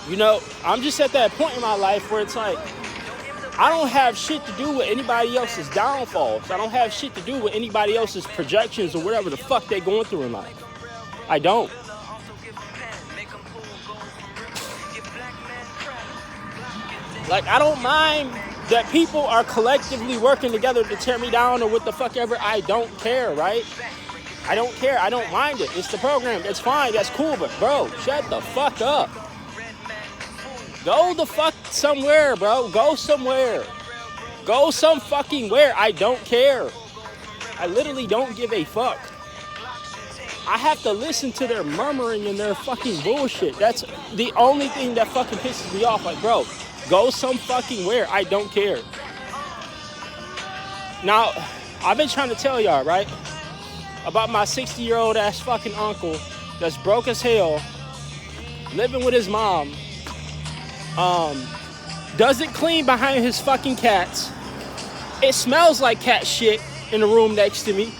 You know, I'm just at that point in my life where it's like, I don't have shit to do with anybody else's downfalls. I don't have shit to do with anybody else's projections or whatever the fuck they're going through in life. I don't. Like, I don't mind that people are collectively working together to tear me down or what the fuck ever. I don't care, right? I don't care. I don't mind it. It's the program. It's fine. That's cool. But, bro, shut the fuck up. Go the fuck somewhere, bro. Go somewhere. Go some fucking where. I don't care. I literally don't give a fuck. I have to listen to their murmuring and their fucking bullshit. That's the only thing that fucking pisses me off. Like, bro, go some fucking where. I don't care. Now, I've been trying to tell y'all, right, about my 60-year-old ass fucking uncle that's broke as hell, living with his mom, doesn't clean behind his fucking cats. It smells like cat shit in the room next to me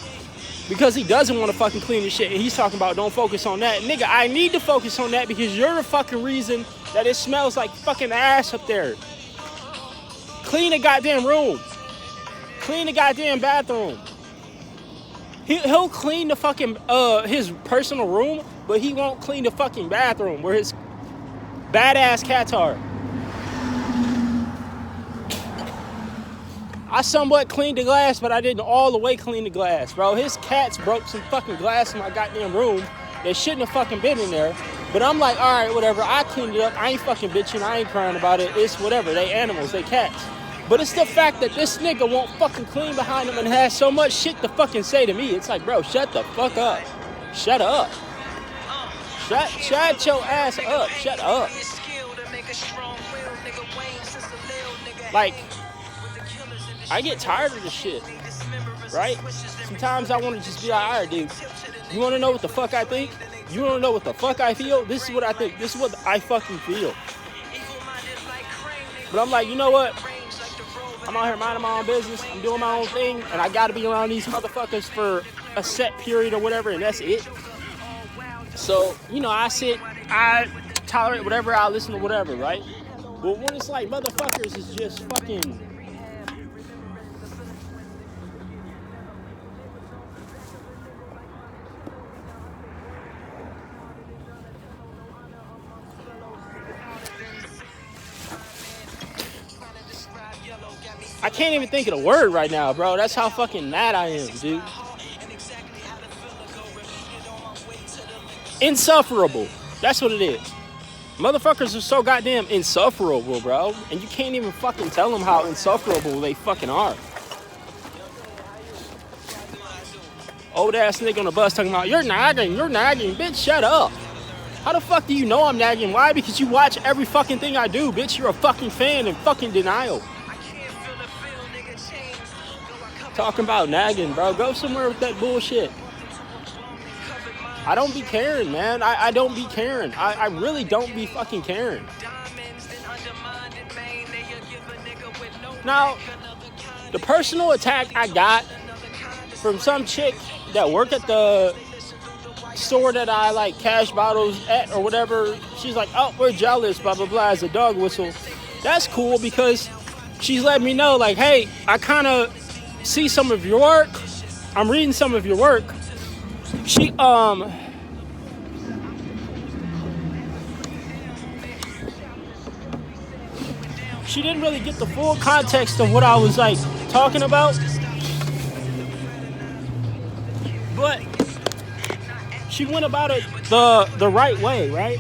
because he doesn't want to fucking clean the shit. And he's talking about don't focus on that. Nigga, I need to focus on that because you're the fucking reason that it smells like fucking ass up there. Clean the goddamn room. Clean the goddamn bathroom. He'll clean the fucking, his personal room, but he won't clean the fucking bathroom where his badass cats are. I somewhat cleaned the glass, but I didn't all the way clean the glass, bro. His cats broke some fucking glass in my goddamn room. They shouldn't have fucking been in there. But I'm like, all right, whatever. I cleaned it up. I ain't fucking bitching. I ain't crying about it. It's whatever. They animals. They cats. But it's the fact that this nigga won't fucking clean behind him and has so much shit to fucking say to me. It's like, bro, shut the fuck up. Shut up. Shut your ass up. Shut up. Like, I get tired of this shit, right? Sometimes I want to just be like, all right, dude, you want to know what the fuck I think? You want to know what the fuck I feel? This is what I think. This is what I fucking feel. But I'm like, you know what? I'm out here minding my own business. I'm doing my own thing, and I got to be around these motherfuckers for a set period or whatever, and that's it. So, you know, I tolerate whatever, I listen to whatever, right? But when it's like motherfuckers is just fucking... I can't even think of the word right now, bro. That's how fucking mad I am, dude. Insufferable. That's what it is. Motherfuckers are so goddamn insufferable, bro. And you can't even fucking tell them how insufferable they fucking are. Old ass nigga on the bus talking about, you're nagging. Bitch, shut up. How the fuck do you know I'm nagging? Why? Because you watch every fucking thing I do, bitch. You're a fucking fan in fucking denial. Talking about nagging, bro. Go somewhere with that bullshit. I don't be caring, man. I don't be caring. I really don't be fucking caring. Now, the personal attack I got from some chick that worked at the store that I like cash bottles at or whatever, she's like, oh, we're jealous, blah, blah, blah, as a dog whistle. That's cool because she's letting me know, like, hey, I kind of see some of your work. I'm reading some of your work. She didn't really get the full context of what I was like talking about, but she went about it the right way, right?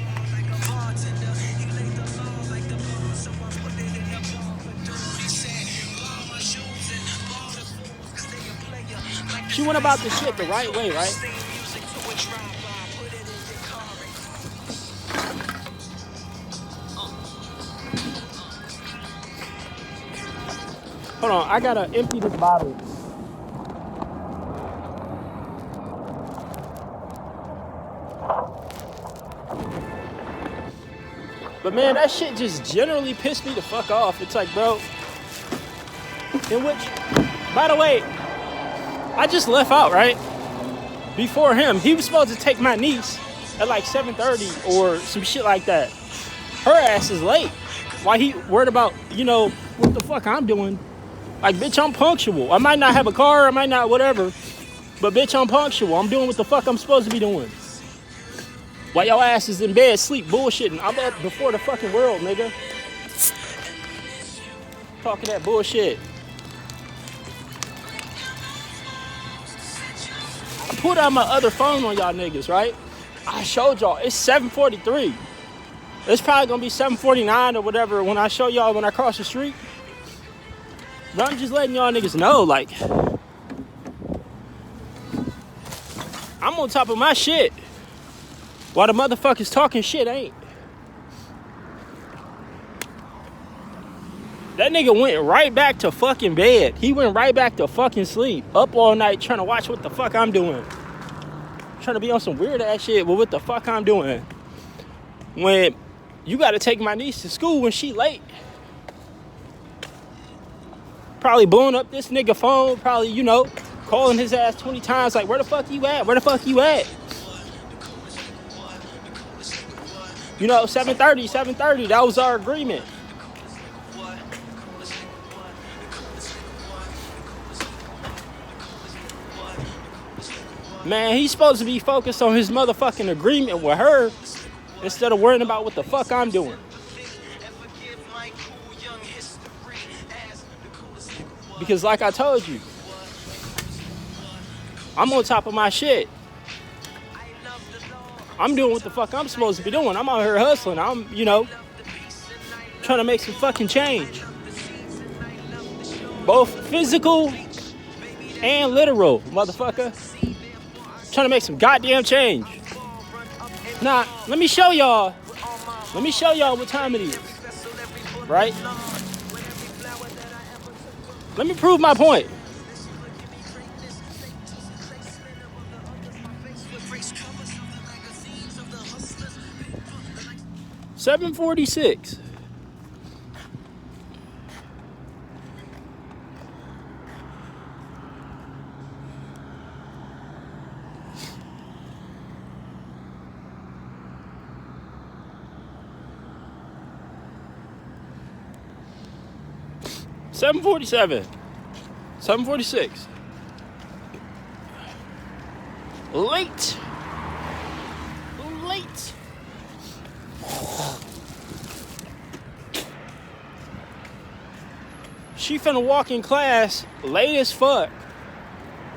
She went about the shit the right way, right? Hold on, I gotta empty this bottle. But man, that shit just generally pissed me the fuck off. It's like, bro, in which, by the way, I just left out, right? Before him, he was supposed to take my niece at like 7:30 or some shit like that. Her ass is late. Why he worried about, what the fuck I'm doing? Like, bitch, I'm punctual. I might not have a car, I might not whatever, but bitch, I'm punctual. I'm doing what the fuck I'm supposed to be doing. While your ass is in bed, sleep, bullshitting. I'm up before the fucking world, nigga. Talking that bullshit. I pulled out my other phone on y'all niggas, right? I showed y'all. It's 7:43. It's probably gonna be 7:49 or whatever when I show y'all when I cross the street. But I'm just letting y'all niggas know, like, I'm on top of my shit. While the motherfuckers talking shit ain't. That nigga went right back to fucking bed. He went right back to fucking sleep. Up all night trying to watch what the fuck I'm doing. Trying to be on some weird ass shit, but what the fuck I'm doing. When you gotta take my niece to school when she late. Probably blowing up this nigga phone. Probably, calling his ass 20 times like, where the fuck you at? Where the fuck you at? 7:30, that was our agreement. Man, he's supposed to be focused on his motherfucking agreement with her instead of worrying about what the fuck I'm doing. Because like I told you, I'm on top of my shit. I'm doing what the fuck I'm supposed to be doing. I'm out here hustling. I'm, trying to make some fucking change. Both physical and literal, motherfucker. Trying to make some goddamn change. Now, let me show y'all what time it is. Right? Let me prove my point. $7:46. $7:47. $7:46. Late. She finna walk in class late as fuck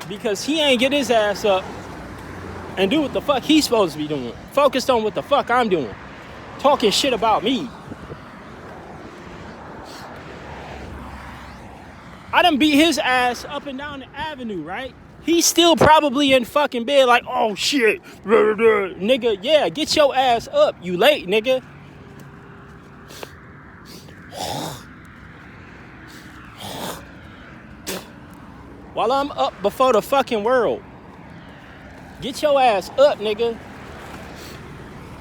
because he ain't get his ass up and do what the fuck he's supposed to be doing. Focused on what the fuck I'm doing. Talking shit about me. I done beat his ass up and down the avenue, right? He's still probably in fucking bed like, oh shit. Nigga, yeah, get your ass up. You late, nigga. While I'm up before the fucking world. Get your ass up, nigga.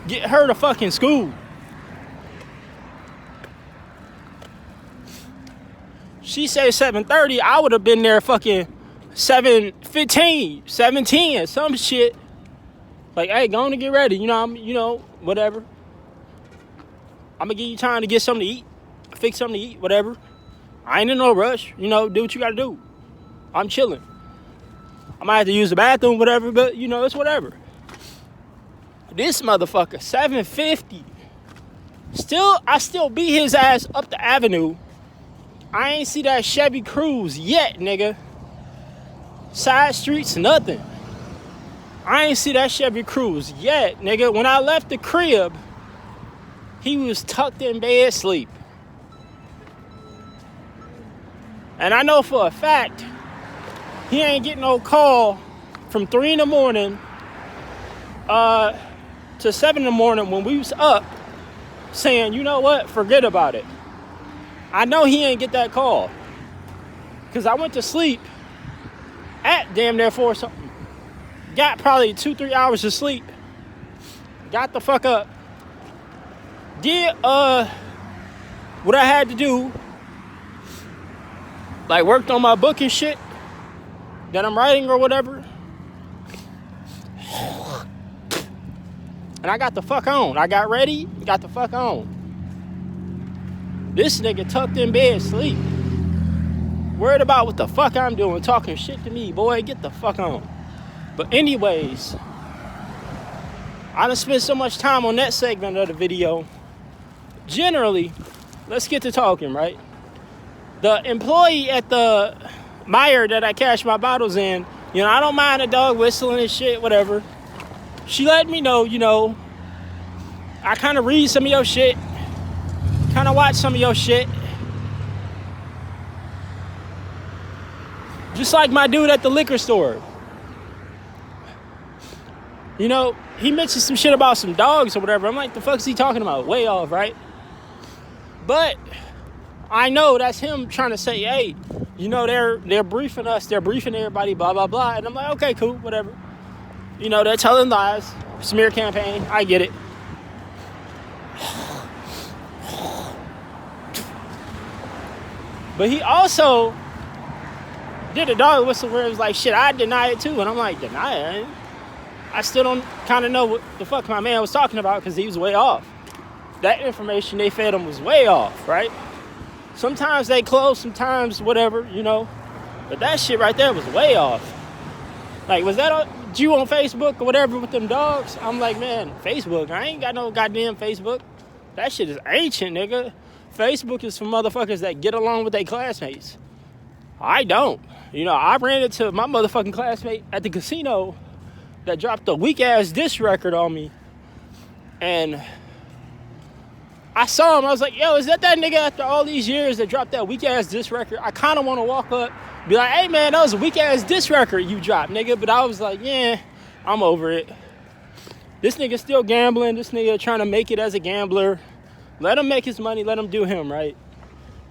Get her to fucking school. She said 7:30. I would have been there fucking 7:15, 7:10, some shit. Like, hey, go on and get ready. Whatever. I'm gonna give you time to get something to eat. Fix something to eat, whatever. I ain't in no rush. Do what you gotta do. I'm chilling. I might have to use the bathroom, whatever, but, it's whatever. This motherfucker, 7:50. I still beat his ass up the avenue. I ain't see that Chevy Cruze yet, nigga. Side streets, nothing. I ain't see that Chevy Cruze yet, nigga. When I left the crib, he was tucked in bed asleep. And I know for a fact, he ain't getting no call from 3 in the morning to 7 in the morning when we was up saying, you know what, forget about it. I know he ain't get that call. Because I went to sleep at damn near 4 something. Got probably 2-3 hours of sleep. Got the fuck up. Did what I had to do. Like worked on my book and shit that I'm writing or whatever. And I got the fuck on. I got ready, got the fuck on. This nigga tucked in bed, sleep. Worried about what the fuck I'm doing, talking shit to me, boy, get the fuck on. But anyways, I done spent so much time on that segment of the video. Generally, let's get to talking, right? The employee at the Meijer that I cash my bottles in, I don't mind a dog whistling and shit, whatever. She let me know, I kind of read some of your shit, kind of watch some of your shit. Just like my dude at the liquor store. He mentioned some shit about some dogs or whatever. I'm like, the fuck is he talking about? Way off, right? But I know that's him trying to say, hey, they're briefing us, they're briefing everybody, blah, blah, blah. And I'm like, okay, cool, whatever. They're telling lies, smear campaign, I get it. But he also did a dog whistle where it was like, shit, I deny it too. And I'm like, deny it? I still don't kind of know what the fuck my man was talking about because he was way off. That information they fed him was way off, right? Sometimes they close, sometimes whatever, But that shit right there was way off. Like, was that you on Facebook or whatever with them dogs? I'm like, man, Facebook, I ain't got no goddamn Facebook. That shit is ancient, nigga. Facebook is for motherfuckers that get along with their classmates. I don't. I ran into my motherfucking classmate at the casino that dropped a weak-ass diss record on me. And I saw him. I was like, yo, is that nigga after all these years that dropped that weak-ass diss record? I kind of want to walk up, be like, hey, man, that was a weak-ass diss record you dropped, nigga. But I was like, yeah, I'm over it. This nigga still gambling. This nigga trying to make it as a gambler. Let him make his money. Let him do him, right?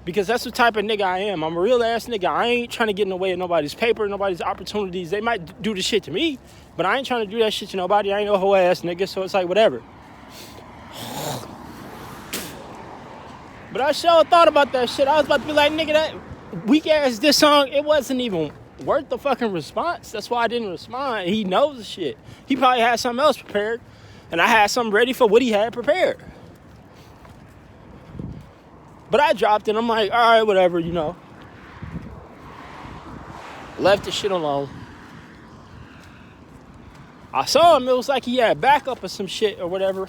Because that's the type of nigga I am. I'm a real-ass nigga. I ain't trying to get in the way of nobody's paper, nobody's opportunities. They might do the shit to me, but I ain't trying to do that shit to nobody. I ain't no hoe-ass nigga, so it's like, whatever. But I sure thought about that shit. I was about to be like, nigga, that weak-ass diss song, it wasn't even worth the fucking response. That's why I didn't respond. He knows the shit. He probably had something else prepared, and I had something ready for what he had prepared. But I dropped it. I'm like, all right, whatever, Left the shit alone. I saw him. It was like he had backup or some shit or whatever.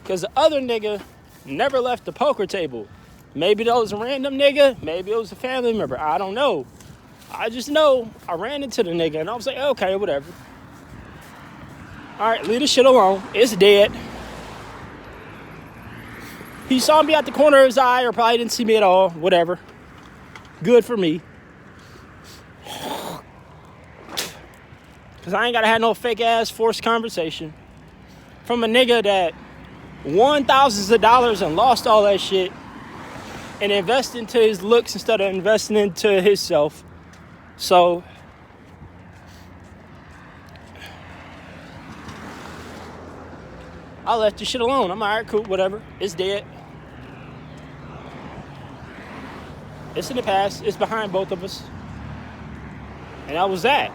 Because the other nigga never left the poker table. Maybe that was a random nigga. Maybe it was a family member. I don't know. I just know I ran into the nigga and I was like, okay, whatever. All right, leave the shit alone. It's dead. He saw me at the corner of his eye or probably didn't see me at all. Whatever. Good for me. Because I ain't got to have no fake-ass forced conversation from a nigga that won thousands of dollars and lost all that shit and invested into his looks instead of investing into himself. So I left the shit alone. I'm all right, cool, whatever. It's dead. It's in the past. It's behind both of us. And that was that.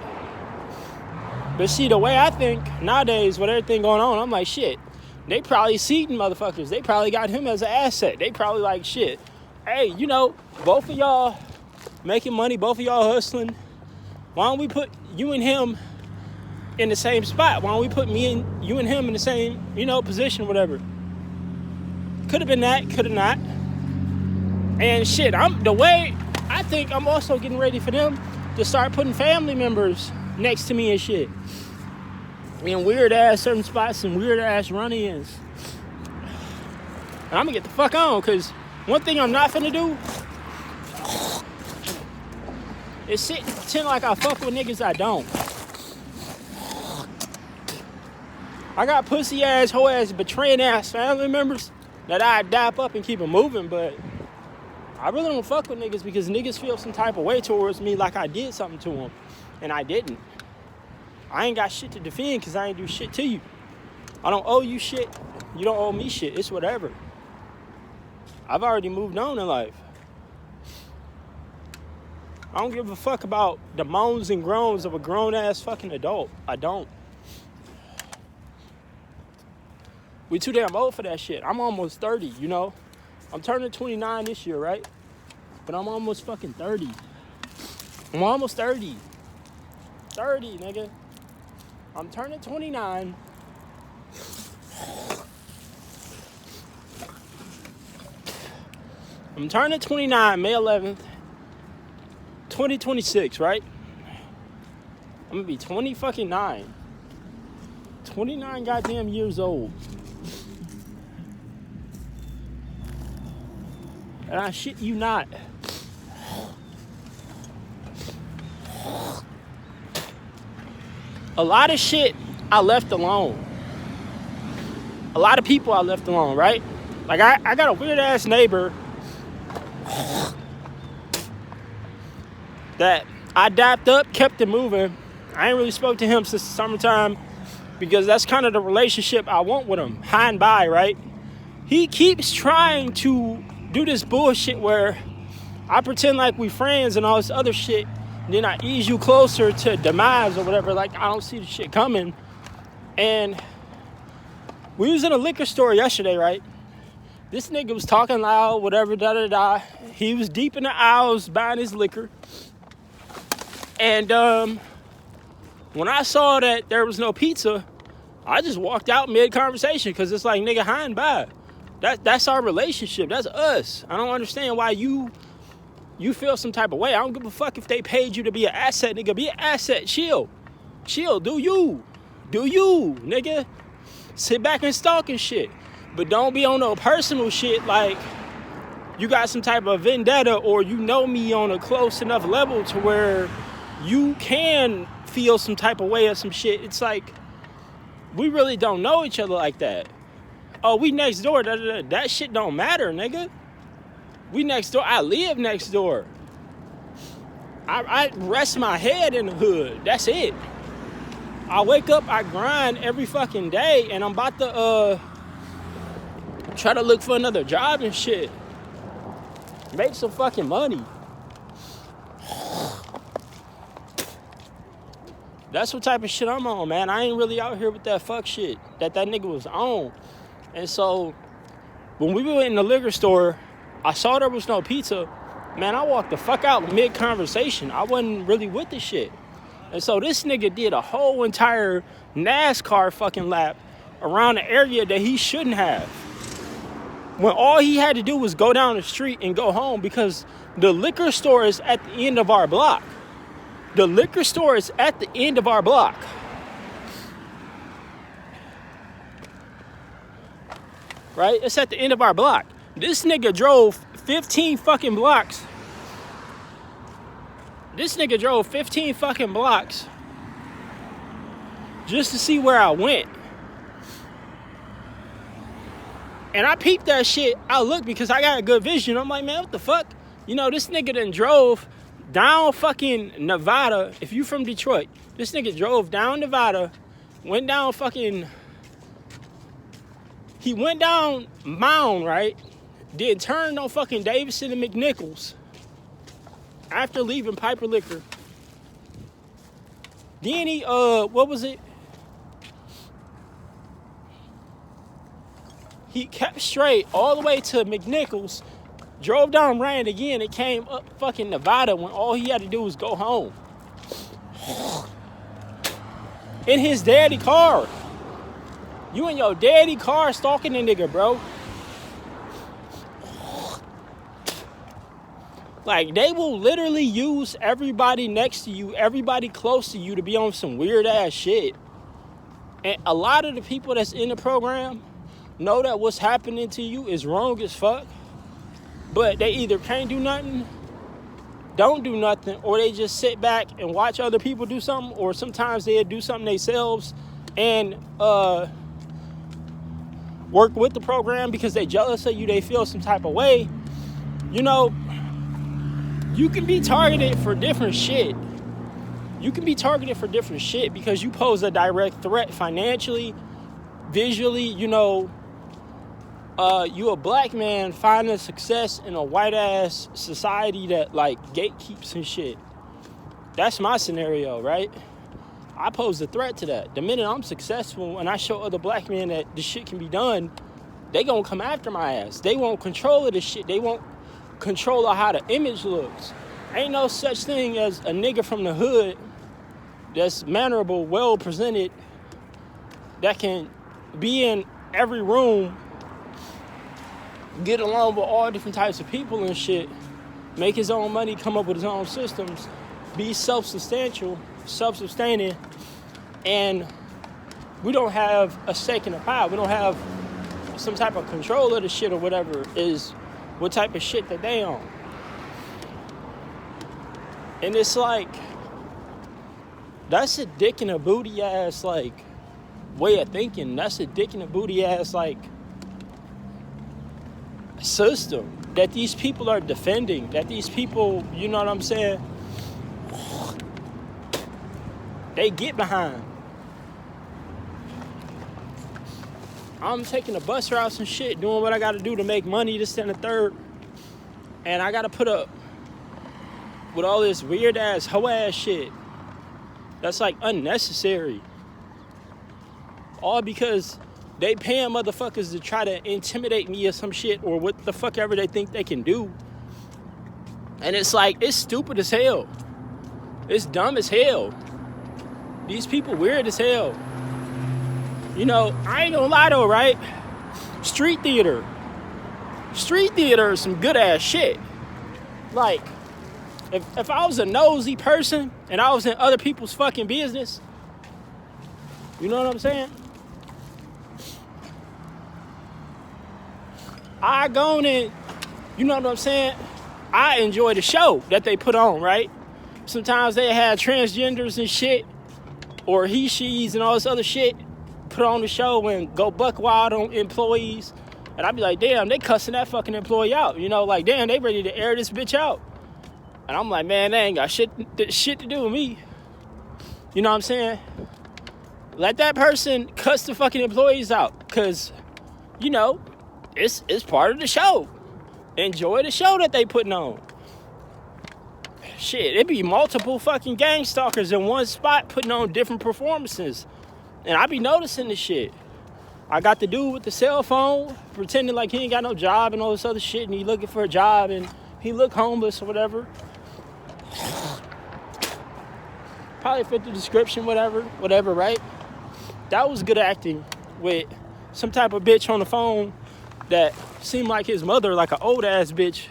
But see, the way I think nowadays with everything going on, I'm like, shit, they probably seeding motherfuckers. They probably got him as an asset. They probably like, shit, hey, both of y'all making money, both of y'all hustling. Why don't we put you and him in the same spot? Why don't we put you and him in the same, position, whatever? Could have been that, could have not. And shit, the way I think I'm also getting ready for them to start putting family members next to me and shit. In weird ass certain spots and weird ass run-ins. And I'm gonna get the fuck on, because one thing I'm not finna do is sit and pretend like I fuck with niggas I don't. I got pussy ass, hoe ass, betraying ass family members that I dap up and keep them moving, but I really don't fuck with niggas because niggas feel some type of way towards me like I did something to them, and I didn't. I ain't got shit to defend because I ain't do shit to you. I don't owe you shit. You don't owe me shit. It's whatever. I've already moved on in life. I don't give a fuck about the moans and groans of a grown-ass fucking adult. I don't. We too damn old for that shit. I'm almost 30, I'm turning 29 this year, right? But I'm almost fucking 30. I'm almost 30. 30, nigga. I'm turning 29. I'm turning 29 May 11th, 2026, right? I'm gonna be 20 fucking 9. 29 goddamn years old. And I shit you not. A lot of shit I left alone. A lot of people I left alone, right? Like I got a weird ass neighbor that I dapped up, kept it moving. I ain't really spoke to him since the summertime because that's kind of the relationship I want with him. High and by, right? He keeps trying to do this bullshit where I pretend like we friends and all this other shit, and then I ease you closer to demise or whatever, like I don't see the shit coming. And we was in a liquor store yesterday, right? This nigga was talking loud, whatever, da-da-da. He was deep in the aisles buying his liquor. And when I saw that there was no pizza, I just walked out mid-conversation because it's like, nigga, high and by. That's our relationship. That's us. I don't understand why you feel some type of way. I don't give a fuck if they paid you to be an asset, nigga. Be an asset. Chill. Chill. Do you, nigga. Sit back and stalk and shit. But don't be on no personal shit like you got some type of vendetta or you know me on a close enough level to where you can feel some type of way or some shit. It's like we really don't know each other like that. Oh, we next door. That shit don't matter, nigga. We next door. I live next door. I rest my head in the hood. That's it. I wake up, I grind every fucking day, and I'm about to try to look for another job and shit. Make some fucking money. That's what type of shit I'm on, man. I ain't really out here with that fuck shit that nigga was on. And so, when we were in the liquor store, I saw there was no pizza. Man, I walked the fuck out mid-conversation. I wasn't really with the shit. And so this nigga did a whole entire NASCAR fucking lap around the area that he shouldn't have. When all he had to do was go down the street and go home because the liquor store is at the end of our block. The liquor store is at the end of our block. Right? It's at the end of our block. This nigga drove 15 fucking blocks. This nigga drove 15 fucking blocks just to see where I went. And I peeped that shit. I looked because I got a good vision. I'm like, man, what the fuck? You know, this nigga done drove down fucking Nevada. If you from Detroit, this nigga drove down Nevada, went down fucking... He went down Mound, right? Then turned on fucking Davidson and McNichols after leaving Piper Liquor. Then he, what was it? He kept straight all the way to McNichols, drove down Rand again, and came up fucking Nevada when all he had to do was go home. In his daddy car. You in your daddy car stalking a nigga, bro. Like, they will literally use everybody next to you, everybody close to you to be on some weird ass shit. And a lot of the people that's in the program know that what's happening to you is wrong as fuck. But they either can't do nothing, don't do nothing, or they just sit back and watch other people do something, or sometimes they'll do something themselves and work with the program because they jealous of you, they feel some type of way. You know, you can be targeted for different shit. You can be targeted for different shit because you pose a direct threat financially, visually. You know, you a black man finding success in a white ass society that like gatekeeps and shit. That's my scenario, right? I pose a threat to that. The minute I'm successful and I show other black men that this shit can be done, they gonna come after my ass. They want control of the shit. They want control of how the image looks. Ain't no such thing as a nigga from the hood that's mannerable, well presented, that can be in every room, get along with all different types of people and shit, make his own money, come up with his own systems, be self-sustaining, and we don't have a stake in the pie. We don't have some type of control of the shit or whatever is what type of shit that they own. And it's like, that's a dick in a booty ass, like, way of thinking. That's a dick in a booty ass, like, system that these people are defending, that these people, you know what I'm saying, they get behind. I'm taking the bus routes and shit, doing what I gotta do to make money, this and the third, and I gotta put up with all this weird ass, hoe ass shit that's like unnecessary. All because they paying motherfuckers to try to intimidate me or some shit, or what the fuck ever they think they can do. And it's like, it's stupid as hell. It's dumb as hell. These people weird as hell. You know, I ain't gonna lie though, right? Street theater is some good ass shit. Like, if I was a nosy person and I was in other people's fucking business, you know what I'm saying? I go in, you know what I'm saying? I enjoy the show that they put on, right? Sometimes they had transgenders and shit, or he, she's, and all this other shit put on the show and go buck wild on employees. And I'd be like, damn, they cussing that fucking employee out. You know, like, damn, they ready to air this bitch out. And I'm like, man, they ain't got shit to do with me. You know what I'm saying? Let that person cuss the fucking employees out. Because, you know, it's part of the show. Enjoy the show that they putting on. Shit, it be multiple fucking gang stalkers in one spot putting on different performances. And I be noticing this shit. I got the dude with the cell phone pretending like he ain't got no job and all this other shit, and he looking for a job and he look homeless or whatever. Probably fit the description, whatever, right? That was good acting with some type of bitch on the phone that seemed like his mother, like an old ass bitch,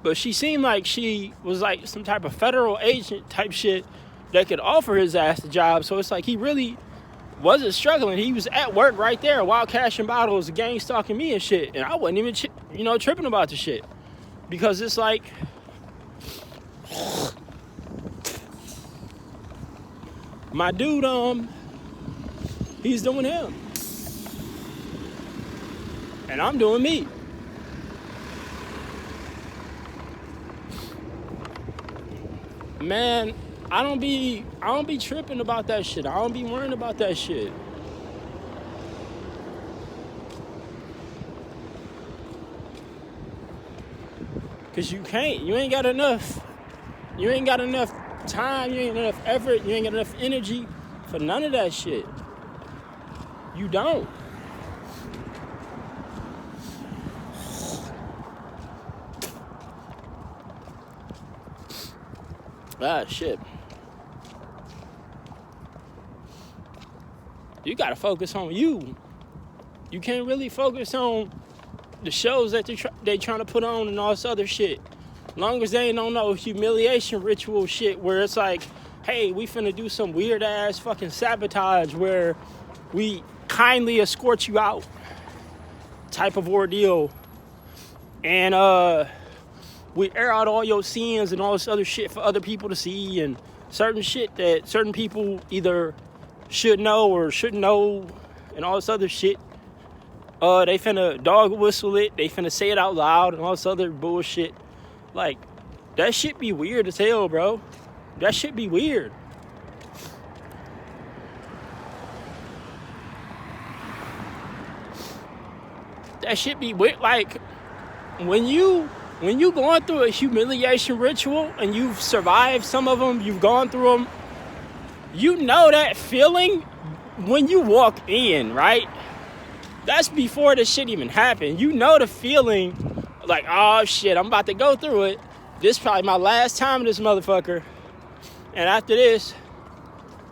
but she seemed like she was like some type of federal agent type shit that could offer his ass a job. So it's like he really wasn't struggling. He was at work right there while cashing bottles, gang stalking me and shit, and I wasn't even tripping about the shit, because it's like, my dude, he's doing him, and I'm doing me. Man, I don't be tripping about that shit. I don't be worrying about that shit. Cause you ain't got enough time, you ain't got enough effort, you ain't got enough energy for none of that shit. You don't. Ah, shit. You gotta focus on you. You can't really focus on the shows that they trying to put on and all this other shit. Long as they ain't on no humiliation ritual shit where it's like, hey, we finna do some weird ass fucking sabotage where we kindly escort you out type of ordeal. And we air out all your sins and all this other shit for other people to see, and certain shit that certain people either should know or shouldn't know, and all this other shit. They finna dog whistle it, they finna say it out loud and all this other bullshit. Like, that shit be weird as hell, bro. That shit be weird. That shit be weird. Like, when you going through a humiliation ritual and you've survived some of them, you've gone through them, you know that feeling when you walk in, right? That's before this shit even happened. You know the feeling, like, oh shit, I'm about to go through it. This is probably my last time with this motherfucker. And after this,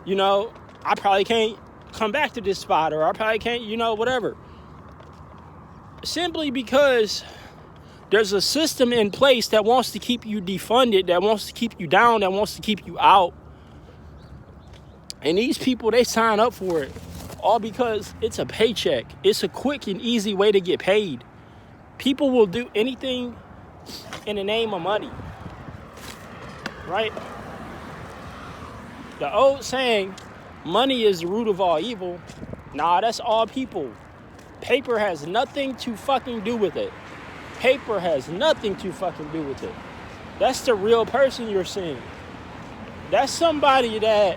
you know, I probably can't come back to this spot, or I probably can't, you know, whatever. Simply because there's a system in place that wants to keep you defunded, that wants to keep you down, that wants to keep you out. And these people, they sign up for it. All because it's a paycheck. It's a quick and easy way to get paid. People will do anything in the name of money. Right? The old saying, money is the root of all evil. Nah, that's all people. Paper has nothing to fucking do with it. Paper has nothing to fucking do with it. That's the real person you're seeing. That's somebody that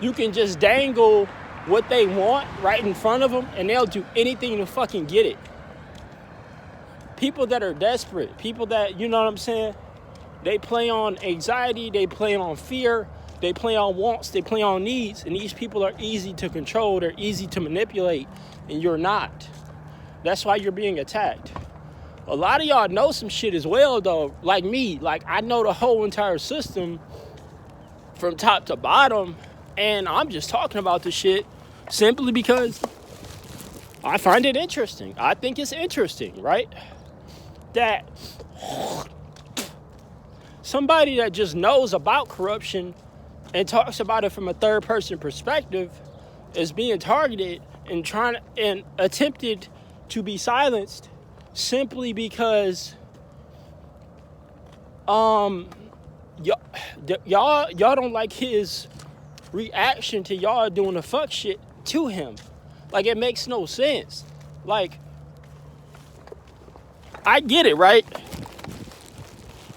you can just dangle what they want right in front of them, and they'll do anything to fucking get it. People that are desperate, people that, you know what I'm saying, they play on anxiety, they play on fear, they play on wants, they play on needs, and these people are easy to control, they're easy to manipulate, and you're not. That's why you're being attacked. A lot of y'all know some shit as well, though, like me. Like, I know the whole entire system from top to bottom, and I'm just talking about this shit simply because I find it interesting. I think it's interesting, right? That somebody that just knows about corruption and talks about it from a third-person perspective is being targeted and attempted to be silenced simply because y'all don't like his reaction to y'all doing the fuck shit to him. Like, it makes no sense. Like, I get it, right?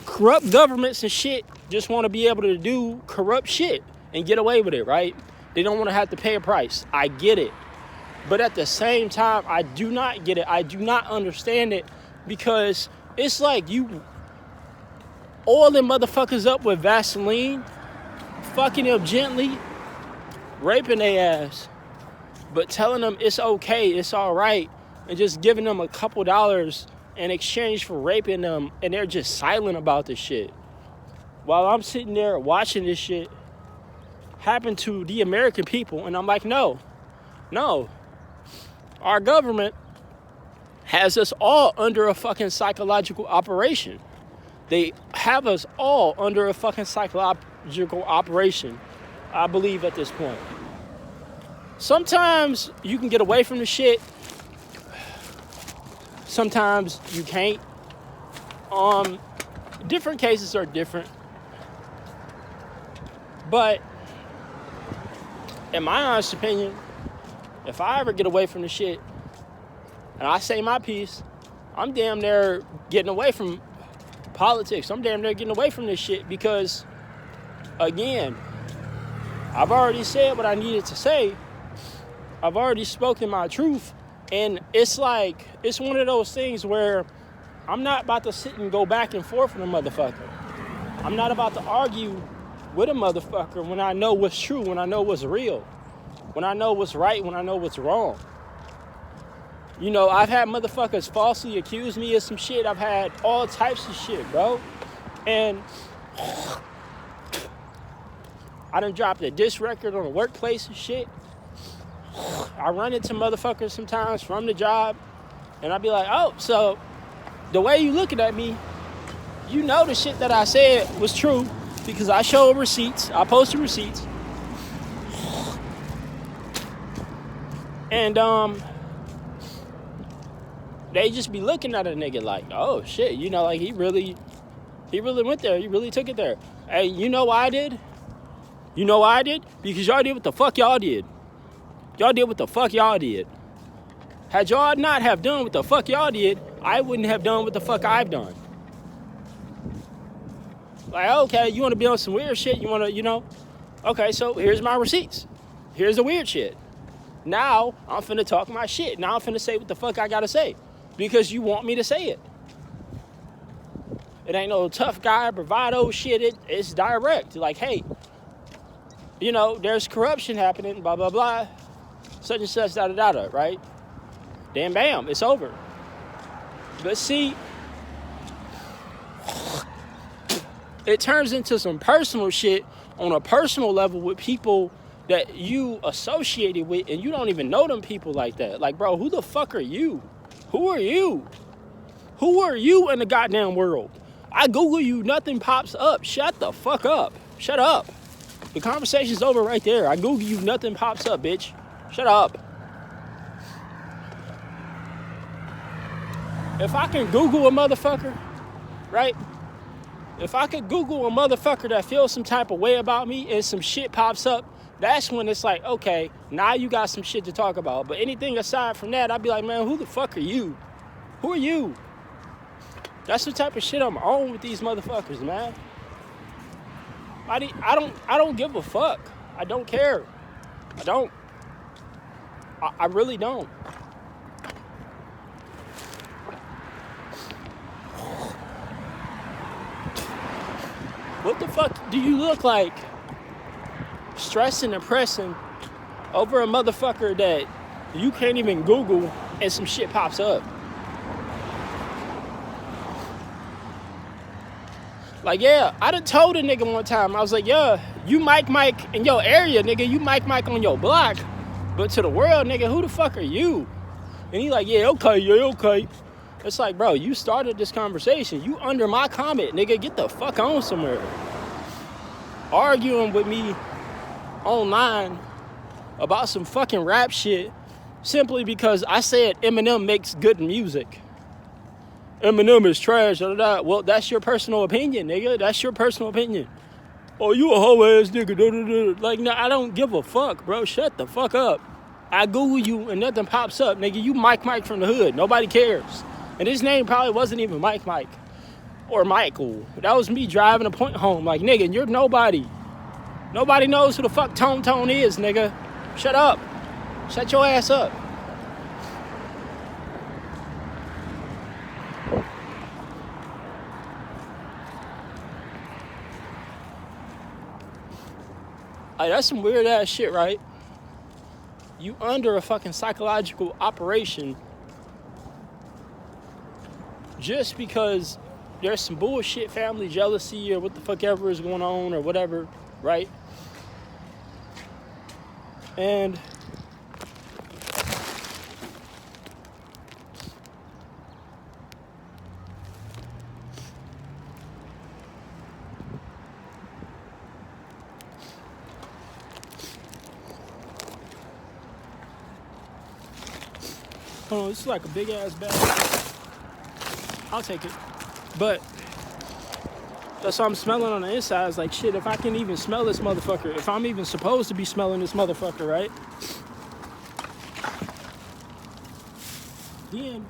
Corrupt governments and shit just want to be able to do corrupt shit and get away with it, right? They don't want to have to pay a price. I get it. But at the same time, I do not get it. I do not understand it, because it's like you oiling motherfuckers up with Vaseline, fucking them gently, raping their ass, but telling them it's okay, it's all right, and just giving them a couple dollars in exchange for raping them, and they're just silent about this shit. While I'm sitting there watching this shit happen to the American people, and I'm like, no. Our government has us all under a fucking psychological operation. They have us all under a fucking psychological operation, I believe, at this point. Sometimes you can get away from the shit. Sometimes you can't. Different cases are different. But in my honest opinion, if I ever get away from the shit and I say my piece, I'm damn near getting away from politics. I'm damn near getting away from this shit because, again, I've already said what I needed to say. I've already spoken my truth. And it's like, it's one of those things where I'm not about to sit and go back and forth with a motherfucker. I'm not about to argue with a motherfucker when I know what's true, when I know what's real, when I know what's right, when I know what's wrong. You know, I've had motherfuckers falsely accuse me of some shit. I've had all types of shit, bro. And I done dropped a diss record on the workplace and shit. I run into motherfuckers sometimes from the job, and I be like, oh, so the way you looking at me, you know the shit that I said was true because I show receipts. I posted receipts. And they just be looking at a nigga like, oh shit, you know, like he really went there. He really took it there. Hey, you know why I did? You know why I did? Because y'all did what the fuck y'all did. Y'all did what the fuck y'all did. Had y'all not have done what the fuck y'all did, I wouldn't have done what the fuck I've done. Like, okay, you want to be on some weird shit? You want to, you know? Okay, so here's my receipts. Here's the weird shit. Now, I'm finna talk my shit. Now I'm finna say what the fuck I gotta say. Because you want me to say it. It ain't no tough guy, bravado shit. It's direct. Like, hey, you know, there's corruption happening, blah, blah, blah. Such and such, da-da-da-da, right? then bam, it's over. But see, it turns into some personal shit on a personal level with people that you associated with, and you don't even know them people like that. Like, bro, who the fuck are you? Who are you? Who are you in the goddamn world? I Google you, nothing pops up. Shut the fuck up. Shut up. The conversation's over right there. I Google you, nothing pops up, bitch. Shut up. If I can Google a motherfucker, right? If I could Google a motherfucker that feels some type of way about me and some shit pops up, that's when it's like, okay, now you got some shit to talk about. But anything aside from that, I'd be like, man, who the fuck are you? Who are you? That's the type of shit I'm on with these motherfuckers, man. I don't give a fuck. I don't care. I don't. I really don't. What the fuck do you look like stressing and pressing over a motherfucker that you can't even Google and some shit pops up? Like, yeah, I done told a nigga one time, I was like, yeah, you Mike in your area, nigga, you Mike on your block, but to the world, nigga, who the fuck are you? And he like, yeah, okay. It's like, bro, you started this conversation. You under my comment, nigga. Get the fuck on somewhere. Arguing with me online about some fucking rap shit simply because I said Eminem makes good music. Eminem is trash. Well, that's your personal opinion, nigga. That's your personal opinion. Oh, you a hoe ass nigga. Like, no, I don't give a fuck, bro. Shut the fuck up. I Google you and nothing pops up, nigga. You Mike from the hood. Nobody cares. And his name probably wasn't even Mike or Michael. That was me driving a point home. Like, nigga, you're nobody. Nobody knows who the fuck Tone is, nigga. Shut up. Shut your ass up. Like, that's some weird ass shit, right? You under a fucking psychological operation just because there's some bullshit family jealousy or what the fuck ever is going on or whatever, right? And hold on, this is like a big ass bag. I'll take it. But that's what I'm smelling on the inside. It's like, shit, if I can even smell this motherfucker, if I'm even supposed to be smelling this motherfucker, right? Then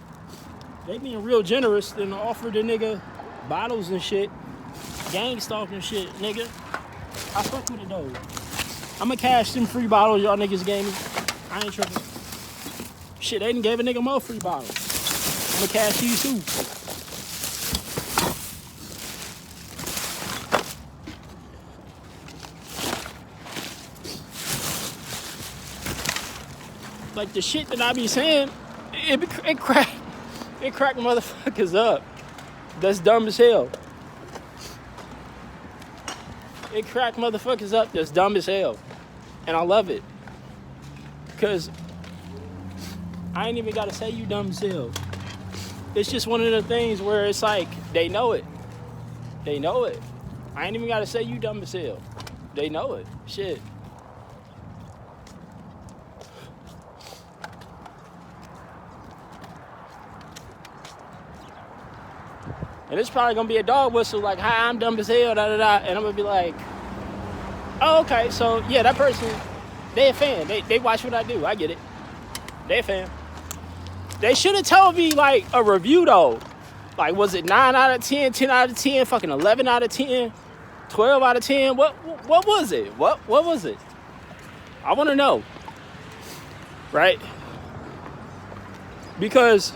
they being real generous and offer the nigga bottles and shit. Gangstalking shit, nigga. I fuck with it though. I'ma cash them free bottles y'all niggas gave me. I ain't tripping. Shit, they done gave a nigga more free bottles. I'ma cash these too. Like the shit that I be saying, it crack motherfuckers up. That's dumb as hell. It crack motherfuckers up that's dumb as hell. And I love it. Because I ain't even gotta say you dumb as hell. It's just one of the things where it's like, they know it. They know it. I ain't even gotta say you dumb as hell. They know it. Shit. And it's probably gonna be a dog whistle like, hi, I'm dumb as hell, and I'm gonna be like, oh, okay, so yeah, that person, they a fan. They watch what I do. I get it. They a fan. They should have told me like a review though. Like, was it 9 out of 10, 10 out of 10, fucking 11 out of 10, 12 out of 10? What was it? What was it? I wanna know. Right? Because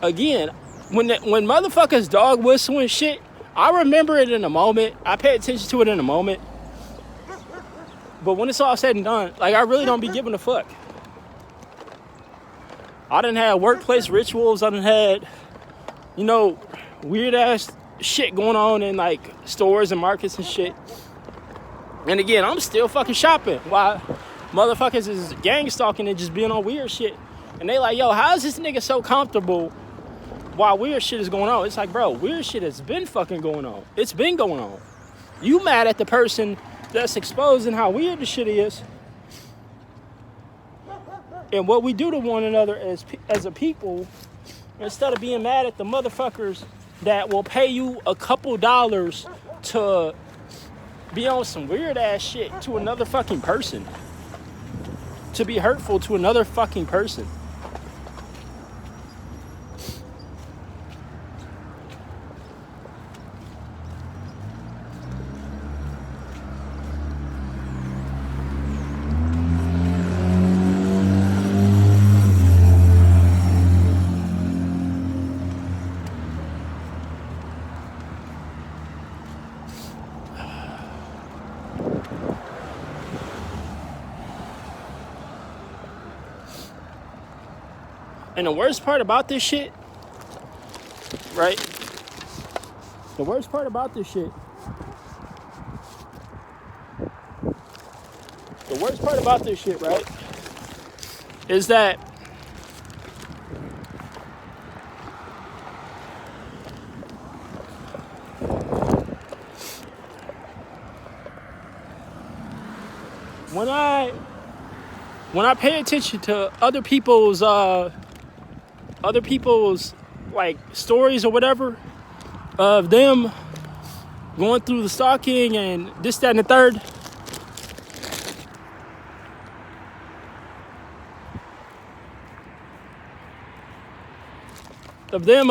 again, when motherfuckers dog whistling shit, I remember it in a moment. I pay attention to it in a moment. But when it's all said and done, like, I really don't be giving a fuck. I done had workplace rituals. I done had, you know, weird ass shit going on in like stores and markets and shit. And again, I'm still fucking shopping while motherfuckers is gang stalking and just being on weird shit. And they like, yo, how is this nigga so comfortable while weird shit is going on? It's like, bro, weird shit has been fucking going on. It's been going on. You mad at the person that's exposing how weird the shit is. And what we do to one another as a people, instead of being mad at the motherfuckers that will pay you a couple dollars to be on some weird ass shit to another fucking person. To be hurtful to another fucking person. And the worst part about this shit, right? The worst part about this shit, right, is that when I pay attention to other people's like stories or whatever of them going through the stalking and this, that, and the third, of them